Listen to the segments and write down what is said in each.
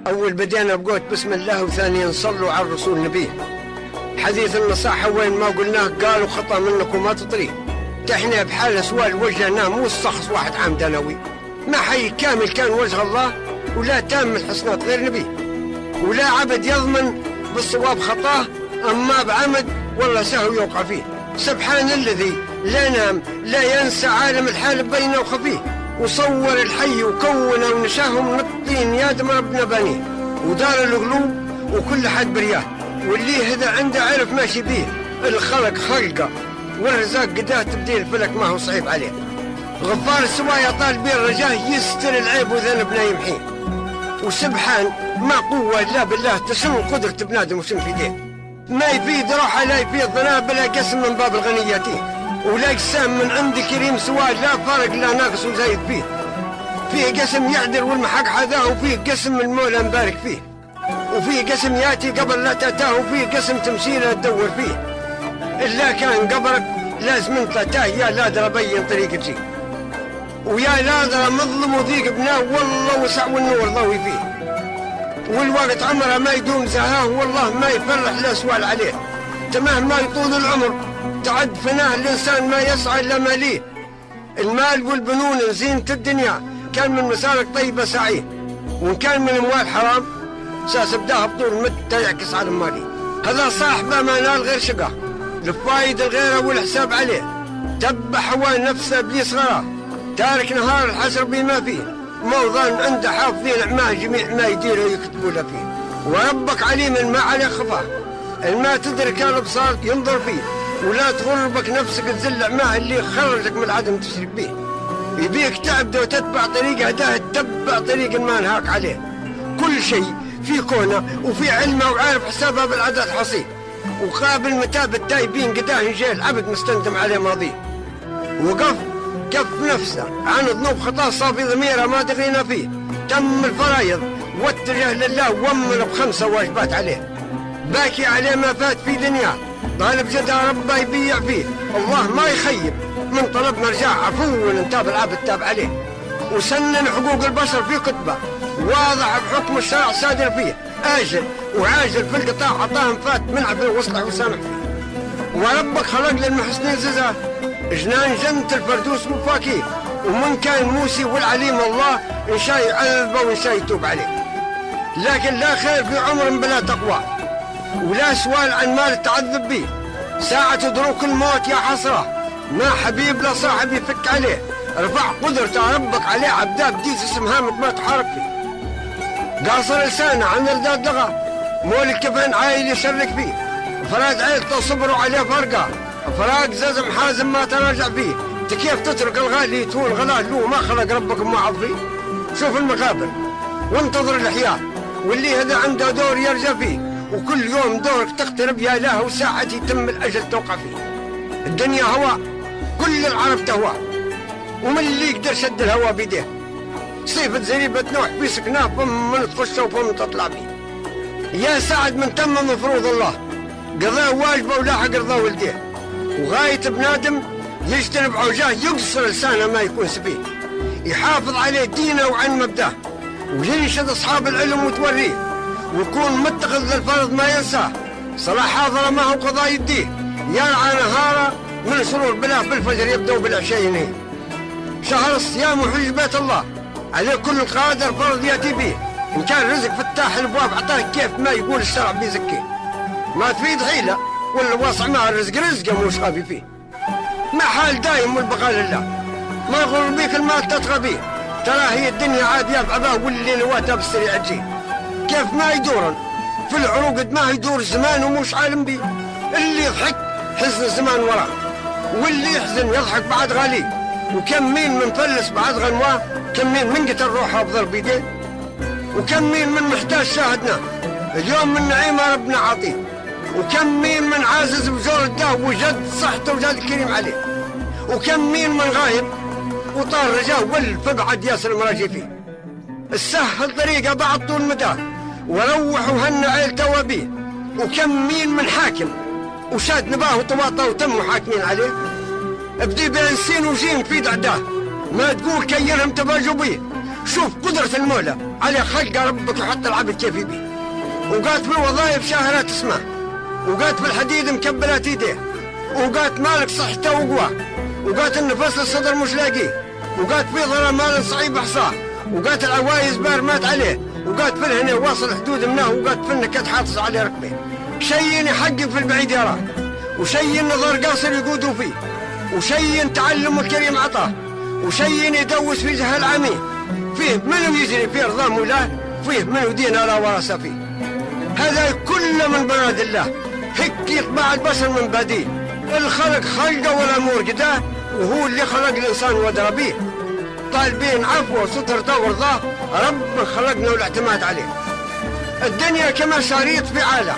أول بدينا بقوت بسم الله، وثانيا صلوا على الرسول نبيه. حديث النصاحة وين ما قلناه قالوا خطأ منك وما تطريه. تحنا بحال سوال وجهنا مو الشخص واحد عام دنوي، ما حي كامل كان وجه الله، ولا تام الحسنات غير نبيه، ولا عبد يضمن بالصواب خطاه، أما بعمد والله سهو يوقع فيه. سبحان الذي لا نام لا ينسى عالم الحال بينه وخفيه، وصور الحي وكونه ونشاهم من الطين يادم ربنا بانيه، ودار القلوب وكل حد برياه، واللي هذا عنده عرف ماشي بيه. الخلق خلقه والرزاق قداه تبديل فلك ما هو صعيب عليه. غفار السوايا طال بيه الرجاه يستر العيب وذنبنا يمحيه، وسبحان ما قوة إلا بالله تسن قدرة بنادم وسن في يديه. ما يفيد روحه لا يفيد ظناه بلا قسم من باب الغنياتين، ولا قسام من عند كريم سواه لا فرق لا ناقص وزايد فيه. فيه قسم يعدل والمحق حذاه، وفيه قسم المولى مبارك فيه، وفيه قسم ياتي قبل لا تاتاه، وفيه قسم تمثيله تدور فيه. إلا كان قبرك لازم انت تاه يا لادر ابين طريق تجي، ويا لادر مظلم وضيق بناه والله وسع والنور ضوي فيه. والوقت عمره ما يدوم زهاه، والله ما يفرح لا سوال عليه. تمام ما يطول العمر تعد فناه الإنسان ما يسعى إلا ما ليه. المال والبنون زينة الدنيا، كان من مسالك طيبة سعيه، وإن كان من أموال حرام ساس بداه بطول مد يعكس على مالي. هذا صاحبه ما نال غير شقاه، الفايدة غيره والحساب عليه. تبع هوى نفسه ابليس غراه، تارك نهار الحسر بما فيه، موضان عنده حافظين اعماه جميع ما يديره يكتبوا له فيه. وربك عليم ما عليه خفاه، الما تدرك الابصار ينظر فيه، ولا تغربك نفسك تذل اعماه اللي خرجك من العدم تشرك به. يبيك تعبده وتتبع طريق هداه، تتبع طريق ما نهاك عليه. كل شيء في كونه وفي علمه، وعارف حسابها بالعدد حصيه، وقابل متاب التايبين قداه نجي العبد مستندم عليه ماضيه. وقف نفسه عن ذنوب خطاه صافي ضميره ما دغينا فيه، تم الفرايض واتجه لله ومن ب5 واجبات عليه. باكي عليه ما فات في دنياه، طالب جدا ربه يبيع فيه، الله ما يخيب من طلب مرجع عفو انتاب العبد تاب عليه. وسنن حقوق البشر في كتبه، واضح بحكم الشرع صادر فيه، آجل وعاجل في القطاع عطاهم فات من عفو وصلح وسامح فيه. وربك خلق للمحسنين ززاه، جنان جنة الفردوس مفاكيه، ومن كان موسي والعليم الله إن شاء يعذبه وإن شاء يتوب عليه. لكن لا خير في عمر بلا تقوى، ولا سؤال عن مال تعذب به. ساعة دروك الموت يا حسرة، ما حبيب لا صاحب يفك عليه. رفع قدرته ربك عليه عبداه بديس اسم هامك ما تحارب فيه. قاصر لسانه عن رداد لغة، مول الكفن عايل يشرك فيه. فراد عيلته صبروا عليه فرقه، فراق ززم حازم ما تراجع فيه. كيف تترك الغالي يتول غلاه له ما خلق ربك ما عضفيه. شوف المقابر وانتظر الحياة، واللي هذا عنده دور يرجع فيه، وكل يوم دورك تقترب يا له، وساعة يتم الأجل توقع فيه. الدنيا هواء كل العرب تهوى، ومن اللي يقدر شد الهواء بيديه. صيفة زريبة نوح بيسكناه فم من تخشه وفم تطلع بيه. يا سعد من تم مفروض الله، قضاء واجبه ولاحق رضا ولديه. وغاية بنادم يجتنب عوجاه، يقصر لسانه ما يكون سفيه، يحافظ عليه دينه وعن مبداه، وينشد أصحاب العلم وتوريه، ويكون متخذ للفرض ما ينساه. صلاح حاضر ما هو قضاء يديه، يرعى نهاره من سرور بلاه بالفجر يبدأ بالعشاء ينهيه. شهر الصيام وحج بيت الله، عليه كل قادر فرض يأتي به. إن كان رزق فتاح الأبواب عطاه كيف ما يقول الشرع بيزكيه. ما تفيد حيلة ولا واسع مع الرزق، رزقه مش خافي فيه. ما حال دايم والبقاء لله، ما يغر بيك المال تطغى بيه. ترى هي الدنيا عاد يا بعباه واللي نواتها بالسريع تجي. كيف ما يدورن في العروق قد ما يدور الزمان ومش عالم بيه. اللي يضحك حزن الزمان وراه، واللي يحزن يضحك بعد غاليه. وكم مين من فلس بعد غنواه، كم مين من قتل روحه بضرب يديه، وكم مين من محتاج شاهدناه اليوم من نعيمه ربنا عاطيه. وكم مين من عازز بزور الداه وجد صحته وجد الكريم عليه. وكم مين من غايب وطار رجاه والفقعد ياسر المراجي فيه. السهل طريقه بعد طول مداه، وروح وهن عيلته وبيه. وكم مين من حاكم وشاد نباه وطواطه وتموا حاكمين عليه. بدي بين سين وجيم في دعداه، ما تقول كيرهم تفاجوا بيه. شوف قدرة المولى على خلق ربك وحط العبد كيف يبي. وقالت بالوظائف شاهرات اسمه، وقالت بالحديد مكبلات ايديه، وقالت مالك صحته وقواه، وقالت ان فصل الصدر مش لاقيه، وقالت في ضرر مال صعيب احصاه، وقالت العوايز بارمات عليه، وقالت في الهنا واصل حدود منه، وقالت في النكت حاطص عليه ركبه. شيء يحقق في البعيد يراه، وشيء النظر قاصر يقودوا فيه، وشيء تعلم الكريم عطاه، وشيء يدوس في جهل عميه، فيه منو يجري في رضا مولاه، فيه منو دين لا ورث فيه. هذا كله من براد الله، هيك يطبع البشر من بديه. الخلق خلقه والامور قداه، وهو اللي خلق الانسان ودرى بيه. طالبين عفو وسترته ورضاه، رب خلقنا والاعتماد عليه. الدنيا كما شريط في عاله،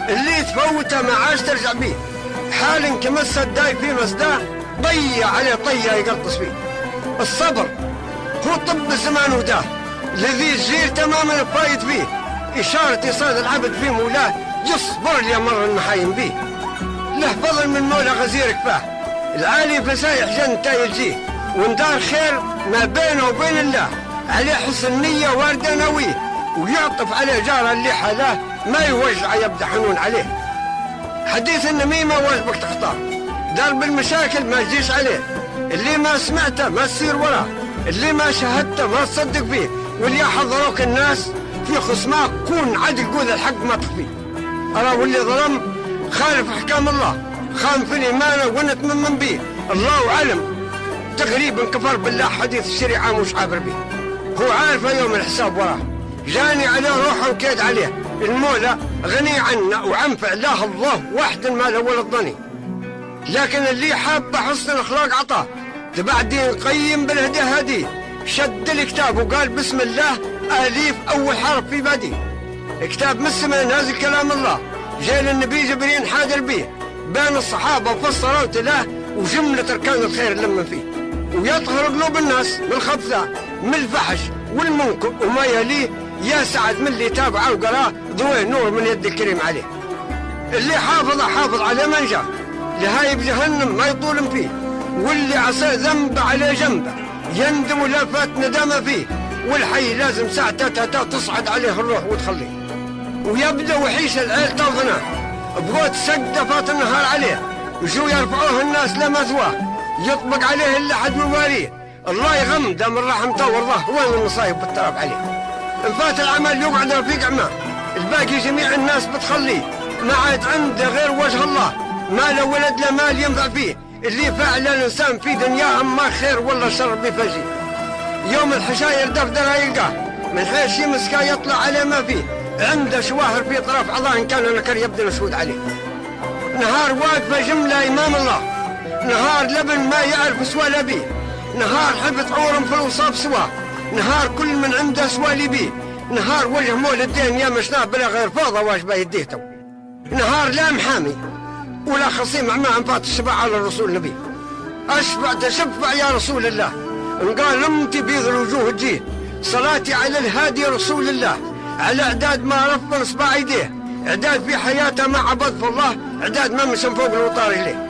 اللي تفوته ما عاش ترجع بيه. حال كمس الداي في مسداه، ضيع عليه طيه يقلطس فيه. الصبر هو طب الزمان وداه، الذي يجير تماما الفايد فيه. إشارة يصاد العبد في مولاه، يصبر ليمر المحايم بيه. له فضل من مولى غزير كفاه، العالي فسايح جنته يجيه، وندار خير ما بينه وبين الله. عليه حسن نية واردة نويه، ويعطف عليه جاره اللي حالاه، ما يوجع يبدا حنون عليه. حديث النميمة واجبك تختار، درب المشاكل ما تجيش عليه. اللي ما سمعته ما تصير وراه، اللي ما شاهدته ما تصدق فيه. واللي حضروك الناس في خصماك كون عدل، قول الحق ما تخفيه. أرى واللي ظلم خالف أحكام الله، خان في الإيمان ونتمم به. الله أعلم تقريبا كفر بالله، حديث الشريعة مش عابر به. هو عارف يوم الحساب وراه، جاني عليه روحه وكيد عليه. المولى غني عنا وعن فعلاه، الله واحد ما له ولد ضني. لكن اللي حاب حسن الأخلاق عطاه، تبعدين قيم بالهدى هديه. شد الكتاب وقال بسم الله أليف أول حرف في بدي. كتاب من السماء نازل كلام الله، جاي للنبي جبريل حاضر بيه، بين الصحابة وفسروا له، وجملة أركان الخير لمن فيه. ويطهر قلوب الناس من الخبثة من الفحش والمنكر وما يليه. يا سعد من اللي تابعه وقراه، ضوء نور من يد الكريم عليه. اللي حافظ على من جاء، لهاي بجهنم ما يطول فيه. واللي عصى ذنب على جنبه، يندم ولا فات ندامه فيه. والحي لازم ساعته تصعد عليه الروح وتخليه، ويبدا وحيش العيل توظنه. بغوت سجده فات النهار عليه، وشو يرفعوه الناس لمثواه، يطبق عليه اللي حد مواليه. الله يغمده من رحمته ورضاه، وين المصايب بالتراب عليه. ان فات العمل يقعد رفيق عماه، الباقي جميع الناس بتخليه. ما عاد عنده غير وجه الله، ما له ولد لا مال ينفع فيه. اللي فعل الانسان في دنياه اما خير ولا شر بفجيه. يوم الحشاير دفترها يلقاه، من حيث شمس يطلع عليه ما فيه. عنده شواهر في طرف عضاه، ان كان نكر يبدو مشهود عليه. نهار واقفه جمله امام الله، نهار لبن ما يعرف سوى بيه، نهار حفظ عورم في الوصاف سواه، نهار كل من عنده سوالي بيه، نهار وجه مول الدين يا مشناه بلا غير فوضى واجبه يديته، نهار لا محامي ولا خصيم عما انفات الشفاعة على الرسول النبي. اشفع تشفع يا رسول الله، ان قال امتي بيض الوجوه تجيه. صلاتي على الهادي رسول الله، على اعداد ما رفض اصبع ايديه، اعداد في حياته ما عبد في الله، اعداد ما مشى فوق الوطار اليه،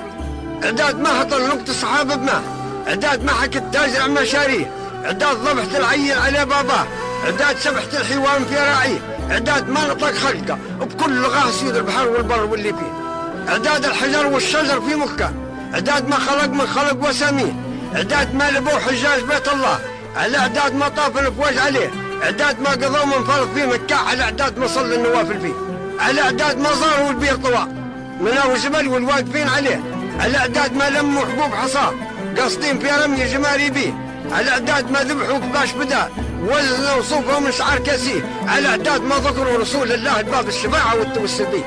اعداد ما هطل نقط الصحابه بماء، اعداد ما حكى التاجر عما شاريه، اعداد ضبحة العيل على باباه، اعداد سبحة الحيوان في راعيه، اعداد ما نطق خلقه بكل لغاه سيد البحر والبر واللي فيه، اعداد الحجر والشجر في مكه، اعداد ما خلق من خلق وسميه، اعداد ما لبوه حجاج بيت الله، على اعداد ما طاف الافواج عليه، اعداد ما قضوا من فرض في مكه، على اعداد ما صلى النوافل فيه، على اعداد ما زاروا البير طوى مناو الجبل والواقفين عليه، على اعداد ما لموا حبوب حصاه قاصدين في رمي جماري بيه، على اعداد ما ذبحوا باش بدا وزنوا صوفه من شعر كاسيه، على اعداد ما ذكروا رسول الله باب الشفاعه والتوسل به،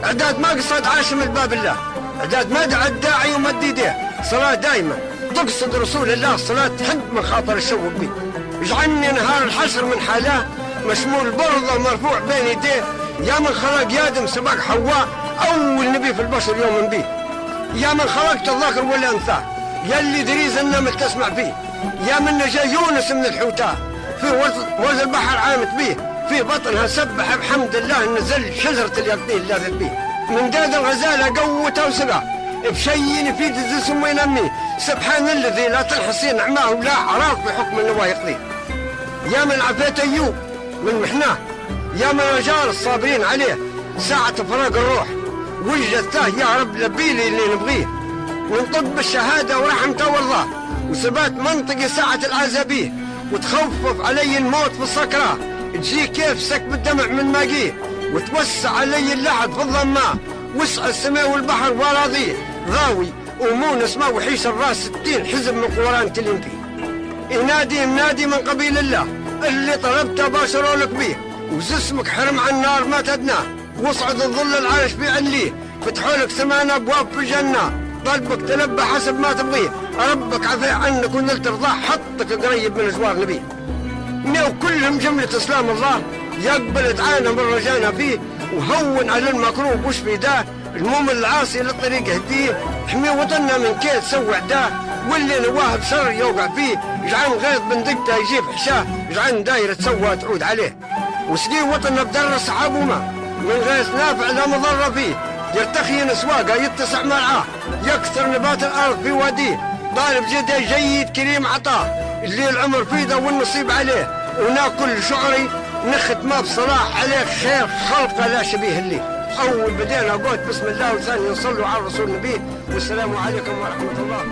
اعداد ما قصد عاشم الباب الله، اعداد ما دعا الداعي ومد يديه، صلاه دائما تقصد رسول الله، صلاه تحد من خاطر الشوق به، اجعلني نهار الحشر من حالاه مشمول برضه مرفوع بين يديه، يا من خلق ادم سبق حواء اول نبي في البشر يوم به، يا من خلقت الذكر والانثى، يا اللي دريز النمل تسمع فيه، يا من نجا يونس من الحوتاه في وسط البحر عامت به، في بطنها سبح بحمد الله نزل شجره اليقطين لاذت به، من داد الغزاله قوته وسقاه بشيء يفيد الجسم وينميه، سبحان الذي لا تنحصي نعماه ولا عراف بحكم انه يقضيه، يا من عفيت أيوب من محناه، يا من رجال الصابرين عليه ساعة فراق الروح، وجدته يا رب لبيلي اللي نبغيه، ونطق بالشهادة ورحمته والله، وثبات منطقي ساعة العذابيه، وتخفف علي الموت في السكرة، تجي كيف سكب الدمع من ماقيه، وتوسع علي اللحد في الظلماء، وسع السماء والبحر وراضيه، ضاوي ومونس ما وحيش الراس 60 حزب من قران تلين فيه. ينادي منادي من قبيل الله اللي طلبته باشروا لك بيه، وجسمك حرم عن النار ما تدناه، واصعد الظل العرش بعليه، فتحوا لك ثمان ابواب في الجنه، طلبك تلبى حسب ما تبغيه، ربك عفى عنك ونلت رضاه، حطك قريب من جوار نبيه. وكلهم جملة اسلام الله يقبل دعانا من رجانا فيه، وهون على المكروب وش في داه، المؤمن العاصي للطريق هديه، حمي وطننا من كيد سوى عداه، واللي نواه بشر يوقع فيه، جعان غيظ بندقته يجيب حشاه، جعان دايرة سوى تعود عليه، وسقي وطننا بدر سحاب وما، من غيث نافع لا مضر فيه، يرتخي نسواقه يتسع مرعاه، يكثر نبات الارض في واديه، طالب جدي جيد كريم عطاه، اللي العمر فيده والنصيب عليه، وناكل شعري نختم بصلاح عليه، خير خلقه لا شبيه ليه. اول بدينا قلت بسم الله، وثاني نصلوا على الرسول النبي، والسلام عليكم ورحمه الله.